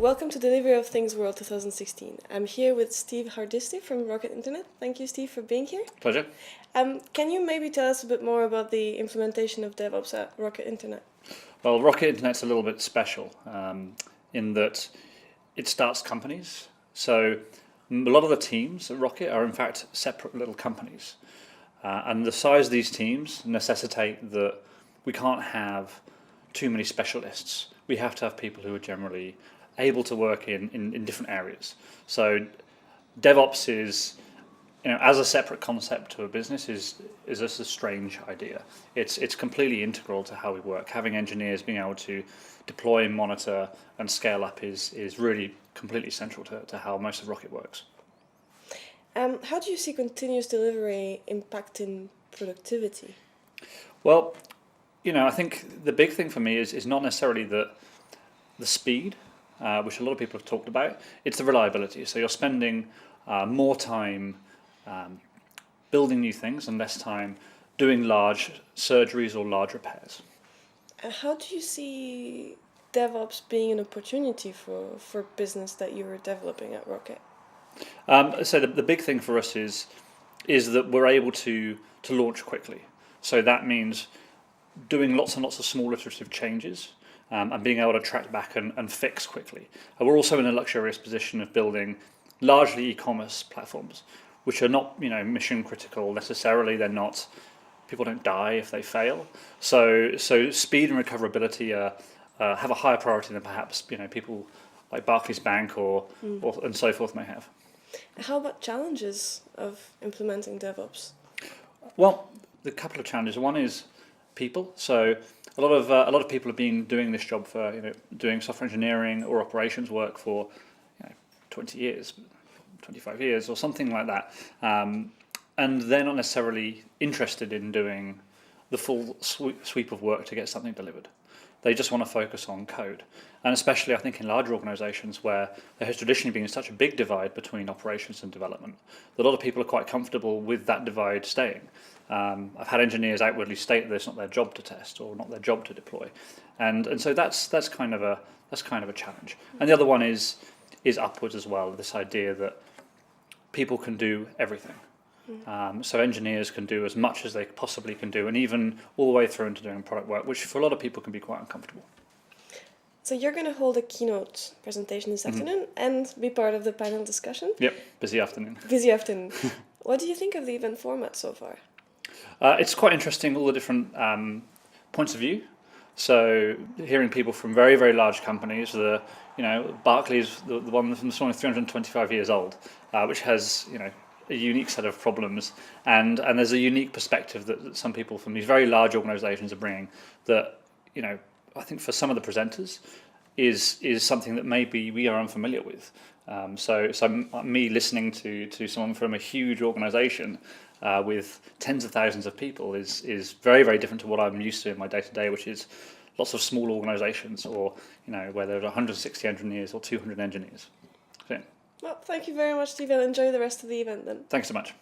welcome to Delivery of Things World 2016. I'm here with Steve Hardisty from RocketInternet. Thank you, Steve, for being here. Pleasure. Can you maybe tell us a bit more about the implementation of DevOps at RocketInternet? Well, RocketInternet's a little bit special in that it starts companies. So a lot of the teams at Rocket are in fact separate little companies. And the size of these teams necessitate that we can't have too many specialists. We have to have people who are generally able to work in different areas. So DevOps is, as a separate concept to a business is just a strange idea. It's completely integral to how we work. Having engineers being able to deploy, monitor, and scale up is really completely central to how most of Rocket works. How do you see continuous delivery impacting productivity? Well, I think the big thing for me is not necessarily the speed, which a lot of people have talked about. It's the reliability. So you're spending more time building new things and less time doing large surgeries or large repairs. How do you see DevOps being an opportunity for business that you're developing at Rocket? So the big thing for us is that we're able to launch quickly. So that means doing lots and lots of small iterative changes and being able to track back and fix quickly. And we're also in a luxurious position of building largely e-commerce platforms, which are not mission critical necessarily. They're not. People don't die if they fail. So speed and recoverability have a higher priority than perhaps people like Barclays Bank or and so forth may have. How about challenges of implementing DevOps? Well, the couple of challenges. One is people. So a lot of people have been doing this job for doing software engineering or operations work for 20 years, 25 years, or something like that, and they're not necessarily interested in doing the full sweep of work to get something delivered. They just want to focus on code. And especially, I think, in larger organizations where there has traditionally been such a big divide between operations and development, that a lot of people are quite comfortable with that divide staying. I've had engineers outwardly state that it's not their job to test or not their job to deploy. And so that's kind of a challenge. And the other one is upwards as well, this idea that people can do everything. So engineers can do as much as they possibly can do, and even all the way through into doing product work, which for a lot of people can be quite uncomfortable. So you're going to hold a keynote presentation this afternoon and be part of the panel discussion? Yep, busy afternoon. Busy afternoon. What do you think of the event format so far? It's quite interesting, all the different points of view. So hearing people from very, very large companies, Barclays, the one from this one is 325 years old, which has a unique set of problems, and there's a unique perspective that some people from these very large organisations are bringing. That I think for some of the presenters is something that maybe we are unfamiliar with. So me listening to someone from a huge organisation with tens of thousands of people is very, very different to what I'm used to in my day-to-day, which is lots of small organisations or where there are 160 engineers or 200 engineers. So, well, thank you very much, Steve. I'll enjoy the rest of the event then. Thanks so much.